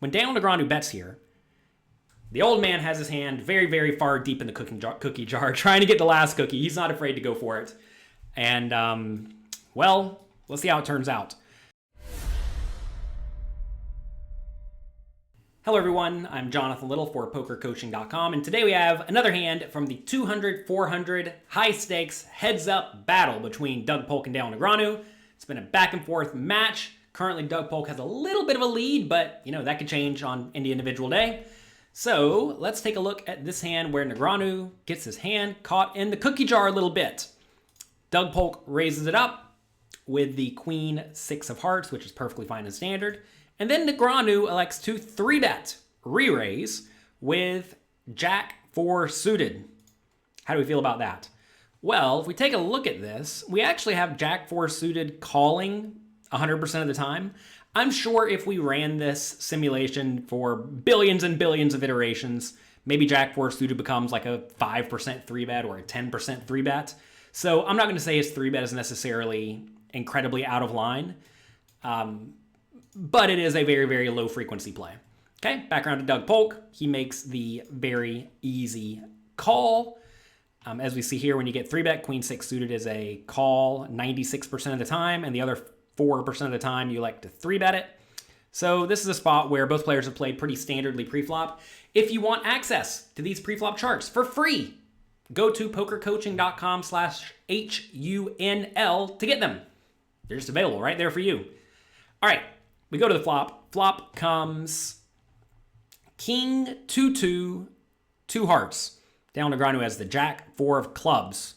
when Daniel Negreanu bets here, the old man has his hand very, very far deep in the cookie jar, trying to get the last cookie. He's not afraid to go for it. And, well, let's see how it turns out. Hello everyone, I'm Jonathan Little for PokerCoaching.com, and today we have another hand from the 200-400 High Stakes Heads Up battle between Doug Polk and Daniel Negreanu. It's been a back and forth match. Currently, Doug Polk has a little bit of a lead, but, you know, that could change on any individual day. So, let's take a look at this hand where Negreanu gets his hand caught in the cookie jar a little bit. Doug Polk raises it up with the Queen 6 of Hearts, which is perfectly fine and standard. And then Negreanu elects to 3-bet, re-raise, with Jack 4 suited. How do we feel about that? Well, if we take a look at this, we actually have Jack 4 suited calling 100% of the time. I'm sure if we ran this simulation for billions and billions of iterations, maybe Jack 4 suited becomes like a 5% 3-bet or a 10% 3-bet. So I'm not going to say his 3-bet is necessarily incredibly out of line. But it is a very, very low frequency play. Okay, back around to Doug Polk. He makes the very easy call. As we see here, when you get 3-bet, Queen 6 suited is a call 96% of the time, and the other 4% of the time you like to 3-bet it. So this is a spot where both players have played pretty standardly pre-flop. If you want access to these pre-flop charts for free, go to pokercoaching.com/HUNL to get them. They're just available right there for you. All right. We go to the flop. Flop comes King 2-2, 2 hearts. Daniel Negreanu has the Jack 4 of clubs.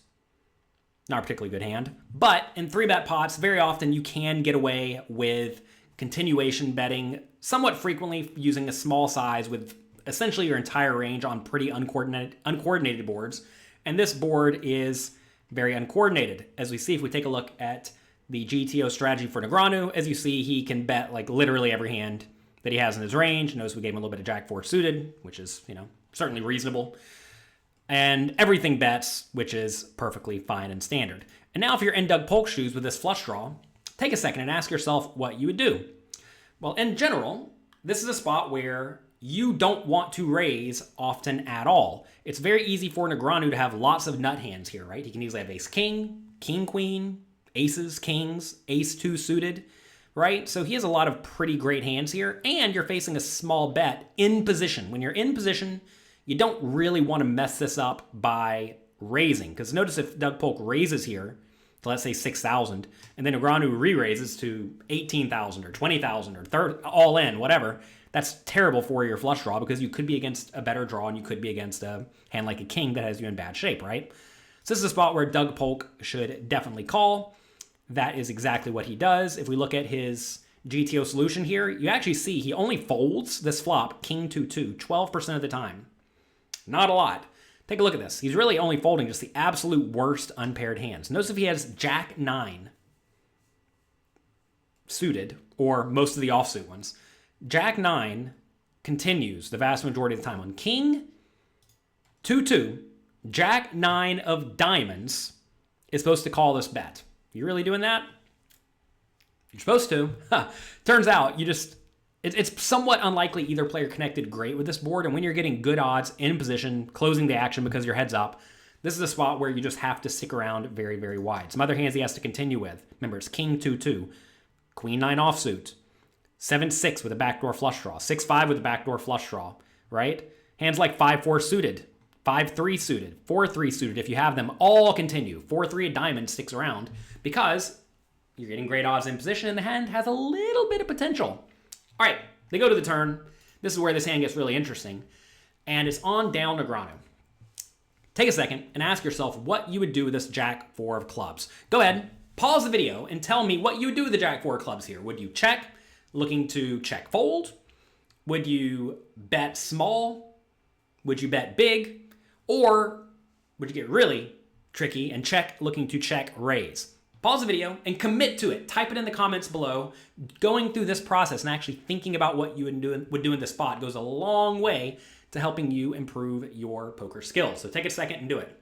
Not a particularly good hand. But in 3-bet pots, very often you can get away with continuation betting somewhat frequently using a small size with essentially your entire range on pretty uncoordinated boards. And this board is very uncoordinated. As we see, if we take a look at the GTO strategy for Negreanu, as you see, he can bet like literally every hand that he has in his range. Notice we gave him a little bit of Jack 4 suited, which is, you know, certainly reasonable. And everything bets, which is perfectly fine and standard. And now if you're in Doug Polk's shoes with this flush draw, take a second and ask yourself what you would do. Well, in general, this is a spot where you don't want to raise often at all. It's very easy for Negreanu to have lots of nut hands here, right? He can easily have ace-king, king-queen, aces, kings, ace-2 suited, right? So he has a lot of pretty great hands here, and you're facing a small bet in position. When you're in position, you don't really want to mess this up by raising, because notice if Doug Polk raises here to, let's say, 6,000, and then Negreanu re-raises to 18,000 or 20,000 or all in, whatever, that's terrible for your flush draw because you could be against a better draw and you could be against a hand like a king that has you in bad shape, right? So this is a spot where Doug Polk should definitely call. That is exactly what he does. If we look at his GTO solution here, you actually see he only folds this flop, King 2-2, 12% of the time. Not a lot. Take a look at this. He's really only folding just the absolute worst unpaired hands. Notice if he has Jack 9 suited, or most of the offsuit ones. Jack 9 continues the vast majority of the time. On King 2-2, Jack 9 of diamonds is supposed to call this bet. You really doing that? You're supposed to. Turns out it's somewhat unlikely either player connected great with this board, and when you're getting good odds in position, closing the action because your head's up, this is a spot where you just have to stick around very, very wide. Some other hands he has to continue with. Remember, it's King 2-2, Queen 9 offsuit, 7-6 with a backdoor flush draw, 6-5 with a backdoor flush draw, right? Hands like 5-4 suited, 5-3 suited, 4-3 suited, if you have them, all continue. 4-3 of diamond sticks around because you're getting great odds in position and the hand has a little bit of potential. All right, they go to the turn. This is where this hand gets really interesting. And it's on Daniel Negreanu. Take a second and ask yourself what you would do with this Jack 4 of clubs. Go ahead, pause the video and tell me what you would do with the Jack 4 of clubs here. Would you check, looking to check fold? Would you bet small? Would you bet big? Or would you get really tricky and check, looking to check raise? Pause the video and commit to it. Type it in the comments below. Going through this process and actually thinking about what you would do in this spot goes a long way to helping you improve your poker skills. So take a second and do it.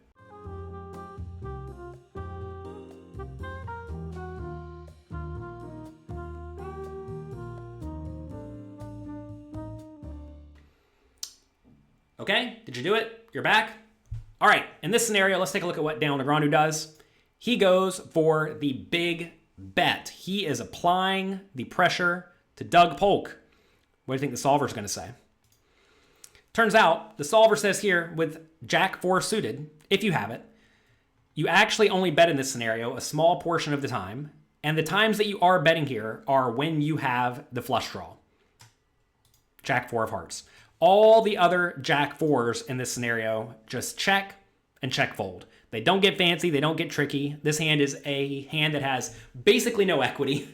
Okay, did you do it? You're back? All right, in this scenario, let's take a look at what Daniel Negreanu does. He goes for the big bet. He is applying the pressure to Doug Polk. What do you think the solver's going to say? Turns out, the solver says here, with Jack 4 suited, if you have it, you actually only bet in this scenario a small portion of the time, and the times that you are betting here are when you have the flush draw. Jack 4 of hearts. All the other Jack 4s in this scenario just check and check fold. They don't get fancy. They don't get tricky. This hand is a hand that has basically no equity,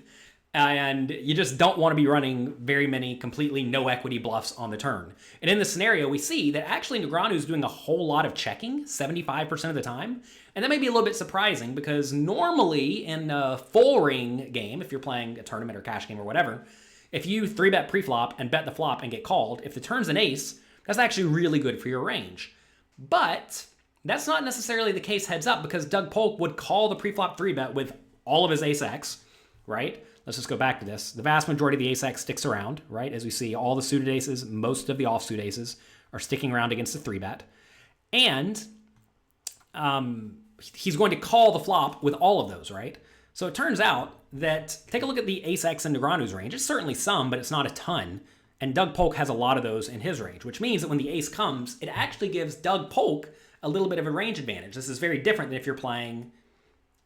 and you just don't want to be running very many completely no equity bluffs on the turn. And in this scenario, we see that actually Negreanu is doing a whole lot of checking, 75% of the time. And that may be a little bit surprising because normally in a full ring game, if you're playing a tournament or cash game or whatever, if you 3-bet pre-flop and bet the flop and get called, if the turn's an ace, that's actually really good for your range. But that's not necessarily the case heads up because Doug Polk would call the pre-flop 3-bet with all of his ace-x, right? Let's just go back to this. The vast majority of the ace-x sticks around, right? As we see, all the suited aces, most of the offsuit aces are sticking around against the 3-bet. And he's going to call the flop with all of those, right? So it turns out that, take a look at the ace-x in Negreanu's range. It's certainly some, but it's not a ton. And Doug Polk has a lot of those in his range, which means that when the ace comes, it actually gives Doug Polk a little bit of a range advantage. This is very different than if you're playing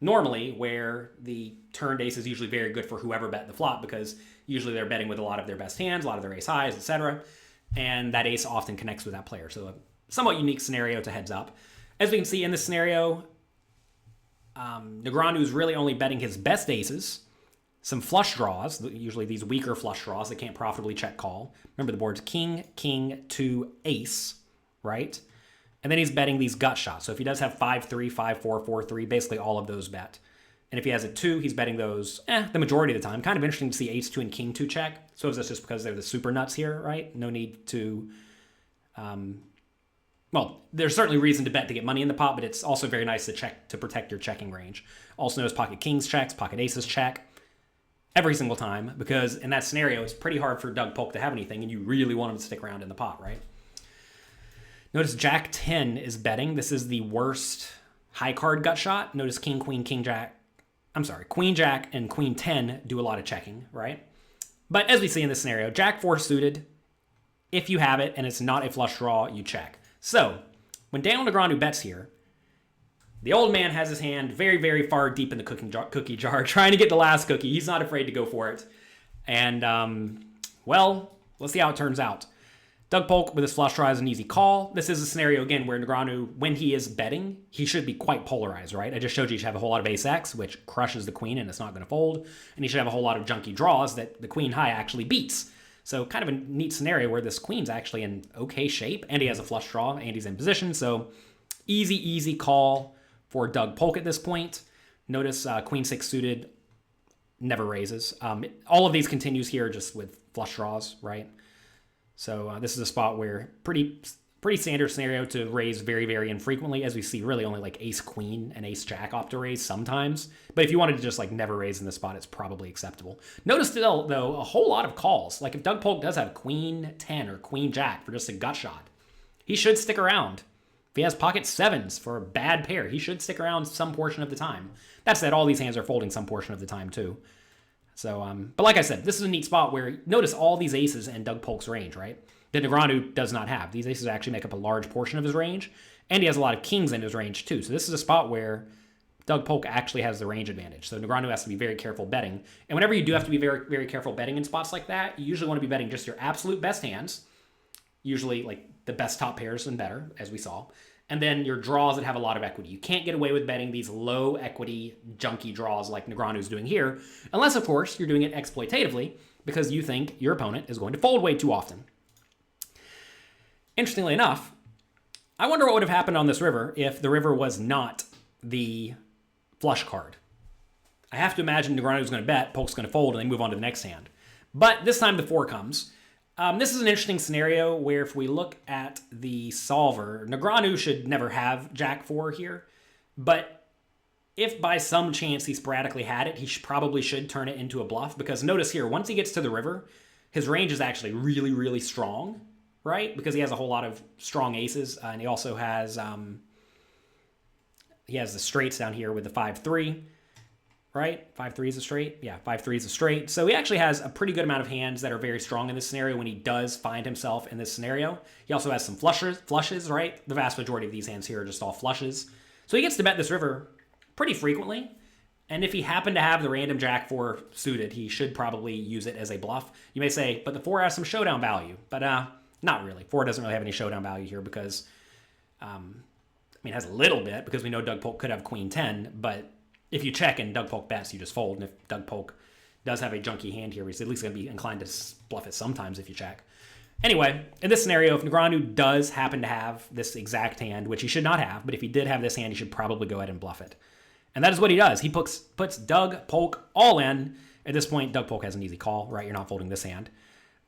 normally, where the turned ace is usually very good for whoever bet the flop because usually they're betting with a lot of their best hands, a lot of their ace highs, etc. And that ace often connects with that player. So a somewhat unique scenario to heads up. As we can see in this scenario, Negreanu is really only betting his best aces, some flush draws, usually these weaker flush draws that can't profitably check call. Remember the board's king, king, 2, ace, right? And then he's betting these gut shots. So if he does have 5-3, 5-4, 4-3, basically all of those bet. And if he has a 2, he's betting those the majority of the time. Kind of interesting to see ace-2 and king-2 check. So is this just because they're the super nuts here, right? No need to... well, there's certainly reason to bet to get money in the pot, but it's also very nice to check to protect your checking range. Also notice pocket kings checks, pocket aces check every single time, because in that scenario, it's pretty hard for Doug Polk to have anything, and you really want him to stick around in the pot, right? Notice Jack 10 is betting. This is the worst high card gut shot. Notice king, queen, king, jack. I'm sorry, queen, jack, and queen 10 do a lot of checking, right? But as we see in this scenario, Jack 4 suited, if you have it and it's not a flush draw, you check. So, when Daniel Negreanu bets here, the old man has his hand very, very far deep in the cookie jar, trying to get the last cookie. He's not afraid to go for it. And, well, let's see how it turns out. Doug Polk with his flush draw is an easy call. This is a scenario, again, where Negreanu, when he is betting, he should be quite polarized, right? I just showed you should have a whole lot of ace-x, which crushes the queen and it's not going to fold. And he should have a whole lot of junky draws that the queen high actually beats. So kind of a neat scenario where this queen's actually in okay shape, and he has a flush draw, and he's in position. So easy call for Doug Polk at this point. Notice queen 6 suited never raises. All of these continues here just with flush draws, right? So this is a spot where pretty standard scenario to raise very, very infrequently, as we see really only like ace queen and ace jack opt to raise sometimes. But if you wanted to just like never raise in this spot, it's probably acceptable. Notice still, though, a whole lot of calls. Like if Doug Polk does have queen 10 or queen jack for just a gut shot, he should stick around. If he has pocket 7s for a bad pair, he should stick around some portion of the time. That said, all these hands are folding some portion of the time too. So, but like I said, this is a neat spot where notice all these aces in Doug Polk's range, right? That Negreanu does not have. These aces actually make up a large portion of his range, and he has a lot of kings in his range too. So this is a spot where Doug Polk actually has the range advantage. So Negreanu has to be very careful betting. And whenever you do have to be very, very careful betting in spots like that, you usually want to be betting just your absolute best hands, usually like the best top pairs and better, as we saw, and then your draws that have a lot of equity. You can't get away with betting these low equity, junky draws like Negreanu's doing here, unless, of course, you're doing it exploitatively because you think your opponent is going to fold way too often. Interestingly enough, I wonder what would have happened on this river if the river was not the flush card. I have to imagine Negreanu's going to bet, Polk's going to fold, and they move on to the next hand. But this time the 4 comes. This is an interesting scenario where if we look at the solver, Negreanu should never have Jack 4 here, but if by some chance he sporadically had it, he probably should turn it into a bluff, because notice here, once he gets to the river, his range is actually really, really strong, right? Because he has a whole lot of strong aces, and he also has the straights down here with the 5-3, right? 5-3 is a straight. Yeah, 5-3 is a straight. So he actually has a pretty good amount of hands that are very strong in this scenario when he does find himself in this scenario. He also has some flushes, right? The vast majority of these hands here are just all flushes. So he gets to bet this river pretty frequently. And if he happened to have the random Jack 4 suited, he should probably use it as a bluff. You may say, but the 4 has some showdown value. But not really. 4 doesn't really have any showdown value here because, it has a little bit because we know Doug Polk could have Queen 10. But if you check and Doug Polk bets, you just fold. And if Doug Polk does have a junky hand here, he's at least going to be inclined to bluff it sometimes if you check. Anyway, in this scenario, if Negreanu does happen to have this exact hand, which he should not have, but if he did have this hand, he should probably go ahead and bluff it. And that is what he does. He puts Doug Polk all in. At this point, Doug Polk has an easy call, right? You're not folding this hand.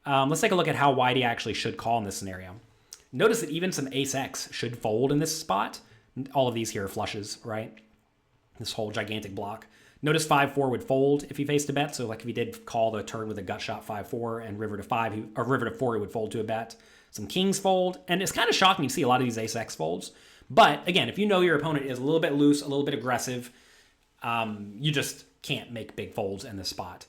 Let's take a look at how wide he actually should call in this scenario. Notice that even some ace-x should fold in this spot. All of these here are flushes, right? This whole gigantic block. Notice 5-4 would fold if he faced a bet. So like if he did call the turn with a gut shot 5-4 and river to 5, or river to 4, he would fold to a bet. Some kings fold. And it's kind of shocking to see a lot of these ace-x folds. But again, if you know your opponent is a little bit loose, a little bit aggressive, you just can't make big folds in this spot.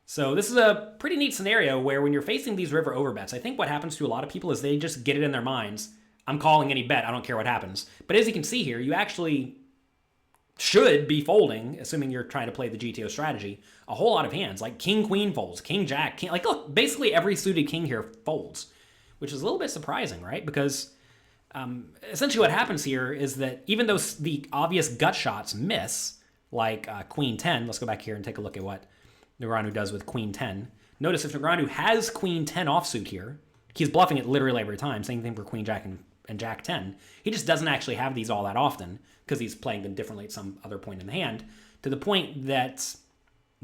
So this is a pretty neat scenario where when you're facing these river overbets, I think what happens to a lot of people is they just get it in their minds. I'm calling any bet. I don't care what happens. But as you can see here, you actually should be folding, assuming you're trying to play the GTO strategy, a whole lot of hands. Like king, queen folds, king, jack, king. Like look, basically every suited king here folds, which is a little bit surprising, right? Because essentially what happens here is that even though the obvious gut shots miss, like queen 10, let's go back here and take a look at what Negreanu does with queen 10. Notice if Negreanu has queen 10 offsuit here, he's bluffing it literally every time. Same thing for queen jack and jack 10. He just doesn't actually have these all that often because he's playing them differently at some other point in the hand, to the point that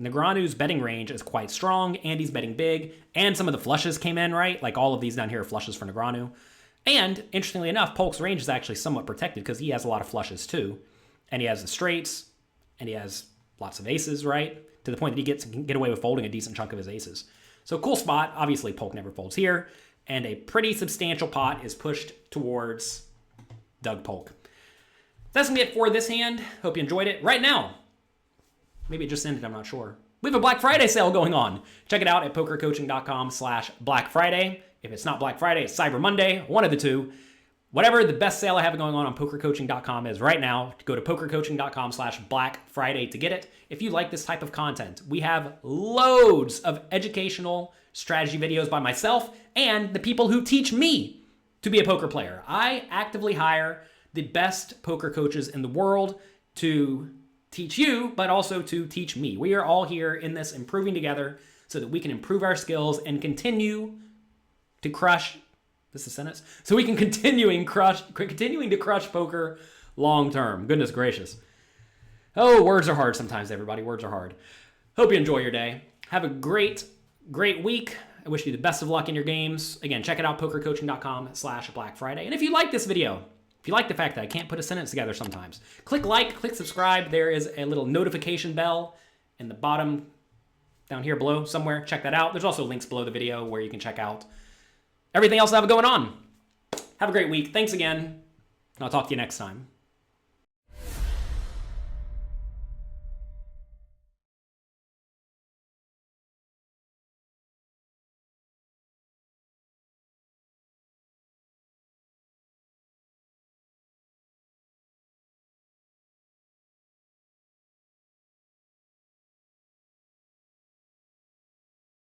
Negreanu's betting range is quite strong, and he's betting big, and some of the flushes came in, right? Like all of these down here are flushes for Negreanu. And interestingly enough, Polk's range is actually somewhat protected because he has a lot of flushes too. And he has the straights, and he has lots of aces, right? To the point that he can get away with folding a decent chunk of his aces. So cool spot. Obviously, Polk never folds here. And a pretty substantial pot is pushed towards Doug Polk. That's going to be it for this hand. Hope you enjoyed it. Right now, maybe it just ended, I'm not sure. We have a Black Friday sale going on. Check it out at pokercoaching.com/Black Friday. If it's not Black Friday, it's Cyber Monday, one of the two. Whatever the best sale I have going on pokercoaching.com is right now, go to pokercoaching.com/Black Friday to get it. If you like this type of content, we have loads of educational strategy videos by myself and the people who teach me to be a poker player. I actively hire the best poker coaches in the world to teach you, but also to teach me. We are all here in this improving together so that we can improve our skills and continue to crush. This is a sentence. So we can continuing to crush poker long term. Goodness gracious. Oh, words are hard sometimes, everybody. Words are hard. Hope you enjoy your day. Have a great week. I wish you the best of luck in your games. Again, check it out, pokercoaching.com/Black Friday. And if you like this video, if you like the fact that I can't put a sentence together sometimes, click like, click subscribe. There is a little notification bell in the bottom down here below somewhere. Check that out. There's also links below the video where you can check out everything else I have going on. Have a great week. Thanks again. I'll talk to you next time.